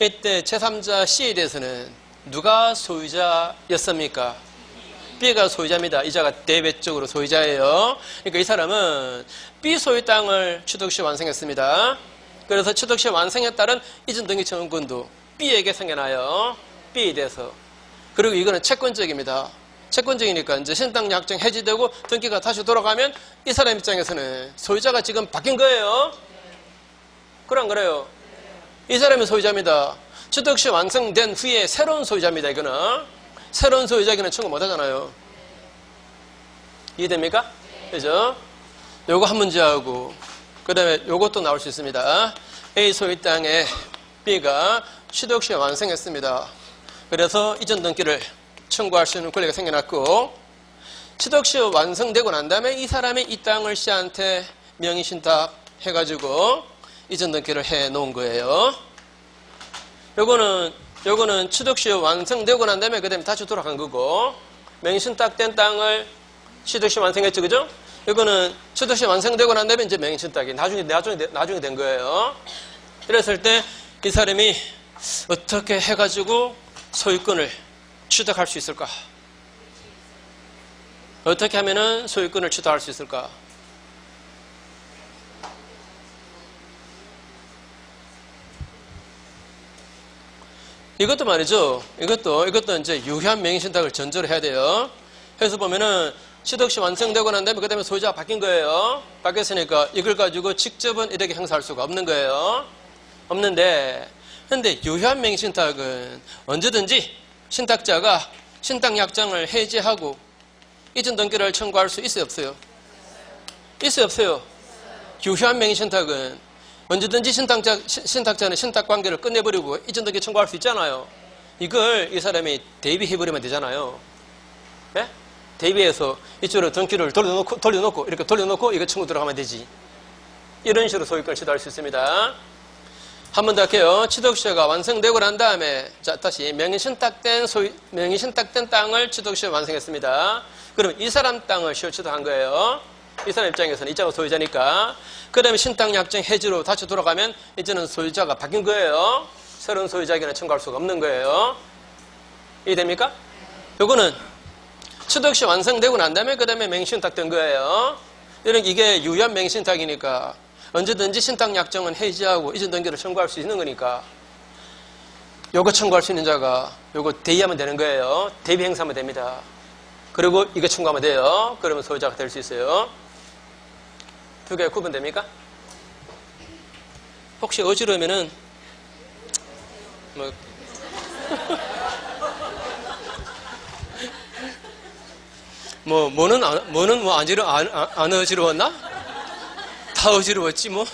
이때 제3자 C에 대해서는 누가 소유자였습니까? B가 소유자입니다. 이자가 대외적으로 소유자예요. 그러니까 이 사람은 B 소유 땅을 취득시 완성했습니다. 그래서 취득시 완성에 따른 이전 등기 청구권도 B에게 생겨나요. B에 대해서. 그리고 이거는 채권적입니다. 채권적이니까 이제 신탁약정 해지되고 등기가 다시 돌아가면 이 사람 입장에서는 소유자가 지금 바뀐 거예요. 그래 안 그래요? 이 사람이 소유자입니다. 취득시 완성된 후에 새로운 소유자입니다. 이거는 새로운 소유자에게는 청구 못 하잖아요. 이해됩니까? 그죠? 요거 한 문제하고 그 다음에 요것도 나올 수 있습니다. A 소유 땅에 B가 취득시 완성했습니다. 그래서 이전 등기를 청구할 수 있는 권리가 생겨났고 취득시 완성되고 난 다음에 이 사람이 이 땅을 C한테 명의신탁 해가지고 이전 등기를 해 놓은 거예요. 요거는 취득시 완성되고 난 다음에 그 다음에 다시 돌아간 거고 명의신탁된 땅을 취득시 완성했죠. 그죠? 이거는 취득시 완성되고 난 다음에 이제 명의신탁이 나중에 된 거예요. 이랬을 때 이 사람이 어떻게 해가지고 소유권을 취득할 수 있을까? 어떻게 하면은 소유권을 취득할 수 있을까? 이것도 말이죠. 이것도 이제 유효한 명의신탁을 전제로 해야 돼요. 해서 보면은 취득시 완성되고 난 다음에 그 다음에 소유자가 바뀐 거예요. 바뀌었으니까 이걸 가지고 직접은 이렇게 행사할 수가 없는 거예요. 없는데, 근데 유효한 명의신탁은 언제든지 신탁자가 신탁약정을 해지하고 이전 등기를 청구할 수 있어요, 없어요? 있어요, 없어요? 유효한 명의신탁은 언제든지 신탁자는 신탁관계를 끝내버리고 이전 등기 청구할 수 있잖아요. 이걸 이 사람이 대비해버리면 되잖아요. 네? 대비해서 이쪽으로 등기를 돌려놓고 이거 청구 들어가면 되지. 이런 식으로 소유권을 취득할 수 있습니다. 한 번 더 할게요. 취득시효가 완성되고 난 다음에 자 다시 명의신탁된 땅을 취득시효 완성했습니다. 그럼 이 사람 땅을 시효 취득한 거예요. 이 사람 입장에서는 이자가 소유자니까. 그 다음에 신탁약정 해지로 다시 돌아가면 이제는 소유자가 바뀐 거예요. 새로운 소유자에게는 청구할 수가 없는 거예요. 이해됩니까? 요거는 취득시 완성되고 난 다음에 그 다음에 명의신탁된 거예요. 이게 유효한 명의신탁이니까 언제든지 신탁약정은 해지하고 이전 등기를 청구할 수 있는 거니까 요거 청구할 수 있는 자가 요거 대의하면 되는 거예요. 대비 행사하면 됩니다. 그리고 이거 청구하면 돼요. 그러면 소유자가 될 수 있어요. 두 개 구분됩니까? 혹시 어지러우면은 뭐는 안 어지러웠나? 다 어지러웠지 뭐.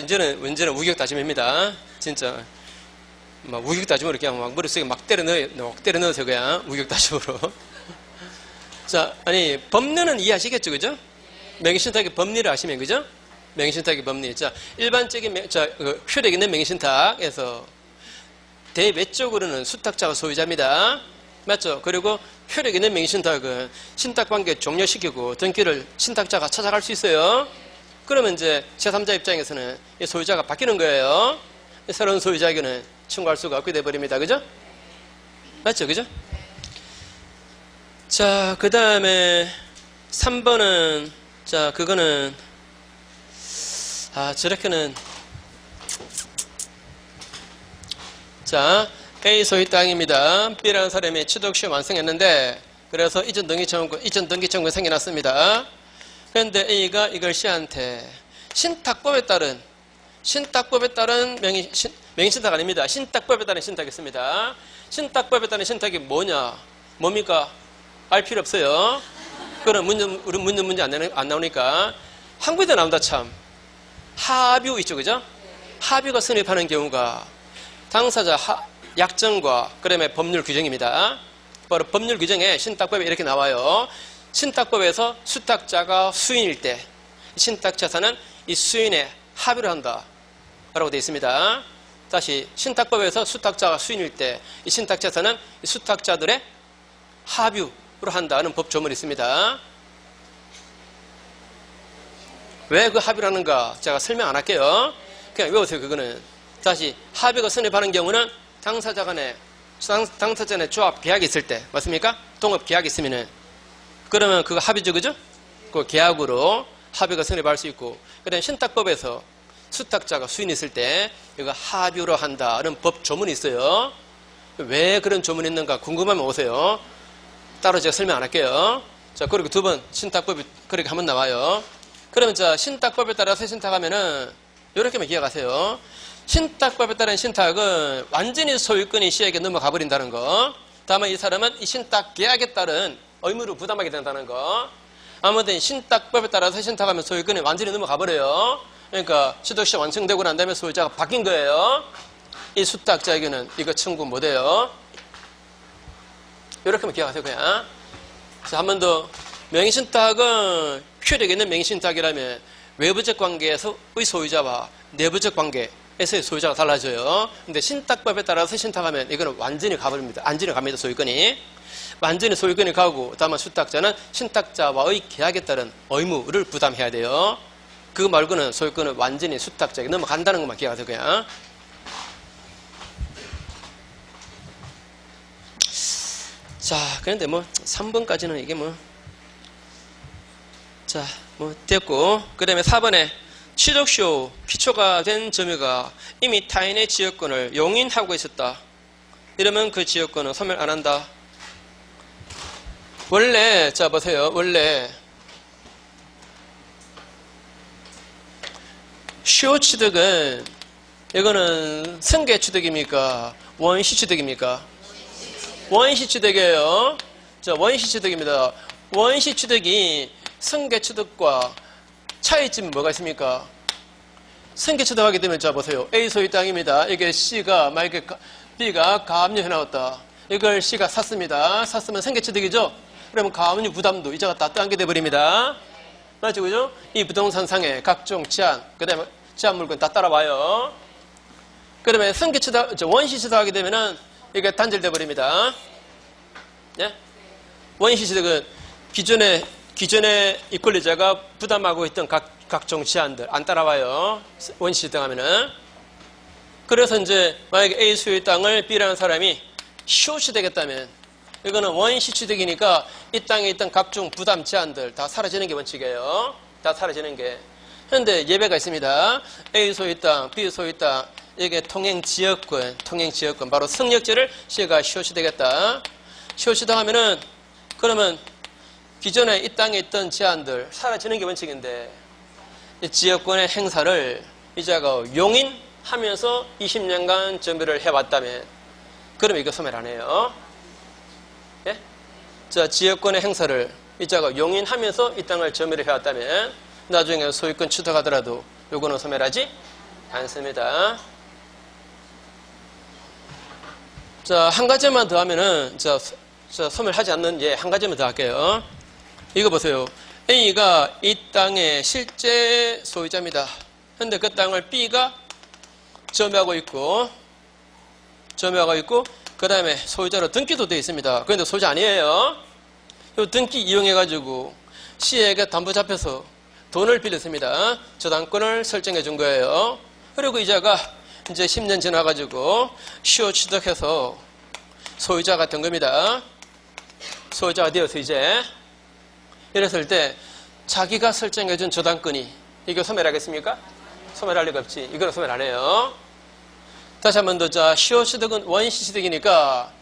이제는 우격다짐입니다. 진짜 막 우격다짐으로 그냥 막 머릿속에 막 때려 넣어서 그냥 우격다짐으로. 자, 아니 법리는 이해하시겠죠, 그죠? 명의신탁의 법리를 아시면 그죠? 명의신탁의 법리. 자, 일반적인 효력 있는 명의신탁에서 대외적으로는 수탁자가 소유자입니다. 맞죠? 그리고 효력 있는 명의신탁은 신탁관계 종료시키고 등기를 신탁자가 찾아갈 수 있어요. 그러면 이제 제3자 입장에서는 이 소유자가 바뀌는 거예요. 새로운 소유자에게는 청구할 수가 없게 돼버립니다. 그죠? 맞죠? 그죠? 자, 그 다음에 3번은 자, 그거는 저렇게는 자, A 소유 땅입니다. B라는 사람이 취득시효 완성했는데 그래서 이전 등기 청구 생겨났습니다. 그런데 A가 이걸 C한테 신탁법에 따른 명의신탁 아닙니다. 신탁법에 따른 신탁이었습니다. 신탁법에 따른 신탁이 뭡니까? 알 필요 없어요. 그럼 문제 안 나오니까 한국에도 나온다 참. 하뷰 있죠, 그죠? 하뷰가 성립하는 경우가 당사자 약정과 그다음에 법률 규정입니다. 바로 법률 규정에 신탁법에 이렇게 나와요. 신탁법에서 수탁자가 수인일 때 신탁자산은 이 수인에 합의를 한다 라고 되어 있습니다. 다시 신탁법에서 수탁자가 수인일 때 이 신탁자산은 이 수탁자들의 합의로 한다는 법 조문이 있습니다. 왜 그 합의를 하는가 제가 설명 안 할게요. 그냥 외우세요. 그거는 다시 합의가 성립하는 경우는 당사자 간에 조합 계약이 있을 때 맞습니까? 동업 계약이 있으면은 그러면 그거 합의죠, 그죠? 그 계약으로 합의가 성립할 수 있고, 그다음에 신탁법에서 수탁자가 수인이 있을 때 이거 합의로 한다는 법 조문이 있어요. 왜 그런 조문이 있는가 궁금하면 오세요. 따로 제가 설명 안 할게요. 자, 그리고 두 번 신탁법이 그렇게 한번 나와요. 그러면 자, 신탁법에 따라서 신탁하면은 이렇게만 기억하세요. 신탁법에 따른 신탁은 완전히 소유권이 C에게 넘어가 버린다는 거. 다만 이 사람은 이 신탁 계약에 따른 의무를 부담하게 된다는 거. 아무튼 신탁법에 따라서 신탁하면 소유권이 완전히 넘어가 버려요. 그러니까 취득시 완성되고 난 다음에 소유자가 바뀐 거예요. 이 수탁자에게는 이거 청구 못해요. 이렇게만 기억하세요, 그냥. 자, 한 번 더. 명의신탁은 효력 있는 명의신탁이라면 외부적 관계에서의 소유자와 내부적 관계에서의 소유자가 달라져요. 근데 신탁법에 따라서 신탁하면 이거는 완전히 가버립니다. 완전히 갑니다, 소유권이. 완전히 소유권이 가고 다만 수탁자는 신탁자와의 계약에 따른 의무를 부담해야 돼요. 그거 말고는 소유권은 완전히 수탁자에게 넘어간다는 것만 기억하세요. 그냥. 자, 그런데 뭐 3번까지는 이게 뭐 자, 뭐 됐고, 그 다음에 4번에 취득시효 기초가 된 점유가 이미 타인의 지역권을 용인하고 있었다. 이러면 그 지역권은 소멸 안 한다. 원래 자 보세요. 원래 시효 취득은 이거는 승계 취득입니까? 원시 취득입니까? 원시 취득이에요. 자, 원시 취득입니다. 원시 취득이 승계 취득과 차이점이 뭐가 있습니까? 승계 취득하게 되면 자 보세요. A 소유 땅입니다. 이게 C가 만약에 B가 가압류해 나왔다. 이걸 C가 샀습니다. 샀으면 승계 취득이죠. 그러면 가압류 부담도 이자가 다 떠안게 돼버립니다. 맞죠, 그죠? 이 부동산 상의 각종 제한, 그다음에 제한 물건 다 따라와요. 그다음에 승계 취득, 원시 취득하게 되면은 이게 단절돼 버립니다. 예? 원시 취득은 기존에 이 권리자가 부담하고 있던 각종 제한들 안 따라와요. 원시 취득하면은. 그래서 이제 만약에 A 소유의 땅을 B라는 사람이 시효 취득했다면 이거는 원시 취득이니까 이 땅에 있던 각종 부담 제한들 다 사라지는 게 원칙이에요. 다 사라지는 게. 그런데 예외가 있습니다. A 소유의 땅, B 소유의 땅 이게 통행 지역권 바로 승역지를 C가 시효 취득했다. 시효 취득하면은 그러면 기존에 이 땅에 있던 제한들 사라지는 게 원칙인데 이 지역권의 행사를 이자가 용인하면서 20년간 점유를 해왔다면 그러면 이거 소멸 안 해요. 예? 자, 지역권의 행사를 이자가 용인하면서 이 땅을 점유를 해왔다면 나중에 소유권 취득하더라도 요거는 소멸하지 않습니다. 자, 한 가지만 더 하면은 자, 소멸하지 않는 예, 한 가지만 더 할게요. 이거 보세요. A가 이 땅의 실제 소유자입니다. 그런데 그 땅을 B가 점유하고 있고 그 다음에 소유자로 등기도 되어 있습니다. 그런데 소유자 아니에요. 이 등기 이용해가지고 C에게 담보 잡혀서 돈을 빌렸습니다. 저당권을 설정해 준 거예요. 그리고 이자가 이제 10년 지나가지고 시효 취득해서 소유자가 된 겁니다. 소유자가 되어서 이제 이랬을 때 자기가 설정해준 저당권이 이거 소멸하겠습니까? 소멸할 리가 없지. 이거는 소멸 안 해요. 다시 한 번 더. 자, 시효 취득은 원시 취득이니까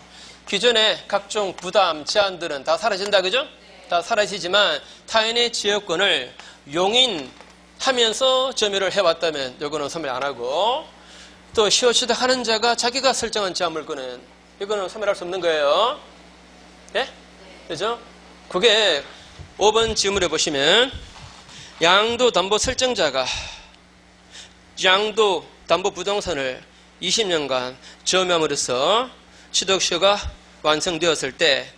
기존의 각종 부담, 제한들은 다 사라진다. 그죠? 다 사라지지만 타인의 지역권을 용인하면서 점유를 해왔다면 이거는 소멸 안 하고 또 시효 취득하는 자가 자기가 설정한 제한 물건은 이거는 소멸할 수 없는 거예요. 예? 그죠? 그게 5번 지문에 보시면 양도담보 설정자가 양도담보 부동산을 20년간 점유함으로써 취득시효가 완성되었을 때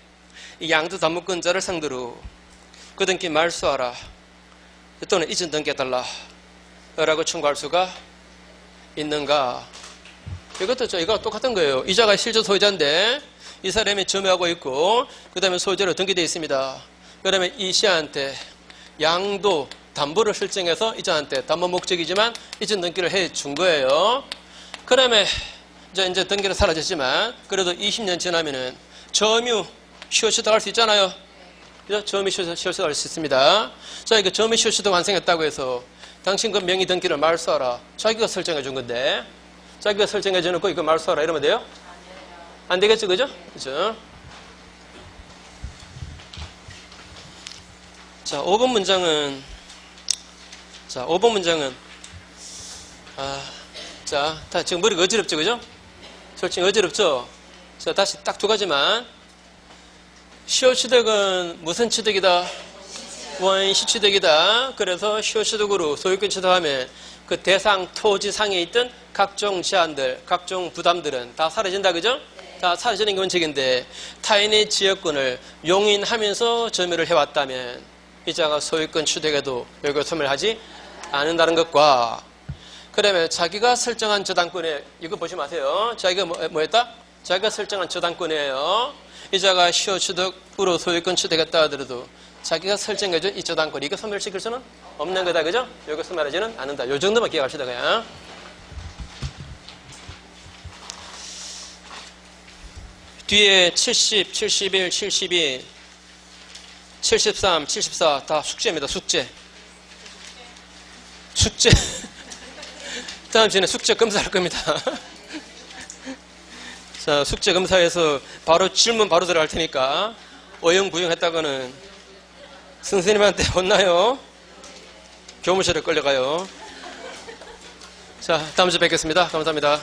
이 양도담보권자를 상대로 그 등기 말소하라 또는 이전 등기해달라 라고 청구할 수가 있는가? 이거 똑같은 거예요. 이자가 실제 소유자인데 이 사람이 점유하고 있고 그 다음에 소유자로 등기되어 있습니다. 그러면 이 C한테 양도 담보를 설정해서 이자한테 담보 목적이지만 이전 등기를 해 준 거예요. 그러면 이제 등기는 사라졌지만 그래도 20년 지나면은 점유 시효 취득할 수 있잖아요. 그죠? 점유 시효 취득할 수 있습니다. 자, 이거 점유 시효 취득 완성했다고 해서 당신 그 명의 등기를 말소하라. 자기가 설정해 준 건데 자기가 설정해 주놓고 이거 말소하라 이러면 돼요? 안 되겠죠, 그죠? 그죠? 자, 5번 문장은 다 지금 머리가 어지럽죠, 그죠? 솔직히 어지럽죠? 자, 다시 딱 두 가지만. 시효 취득은 무슨 취득이다? 원시 취득이다. 그래서 시효 취득으로 소유권 취득하면 그 대상 토지상에 있던 각종 제한들, 각종 부담들은 다 사라진다, 그죠? 다 사라지는 게 원칙인데 타인의 지역권을 용인하면서 점유를 해왔다면 이자가 소유권 취득에도 여기가 소멸하지 않는다는 것과 그다음에 자기가 설정한 저당권에 이거 보지 마세요. 자기가 뭐 했다? 자기가 설정한 저당권이에요. 이자가 시효 취득으로 소유권 취득했다 하더라도 자기가 설정해준 이 저당권 이거 소멸시킬 수는 없는 거다. 그죠? 이거 소멸하지는 않는다. 요 정도만 기억합시다. 그냥. 뒤에 70, 71, 72, 73, 74 다 숙제입니다. 숙제. 다음 시간에 숙제 검사할 겁니다. 자, 숙제 검사에서 바로 질문 바로 들어갈 테니까 어영부영했다가는 선생님한테 혼나요. 교무실에 끌려가요. 자, 다음 주에 뵙겠습니다. 감사합니다.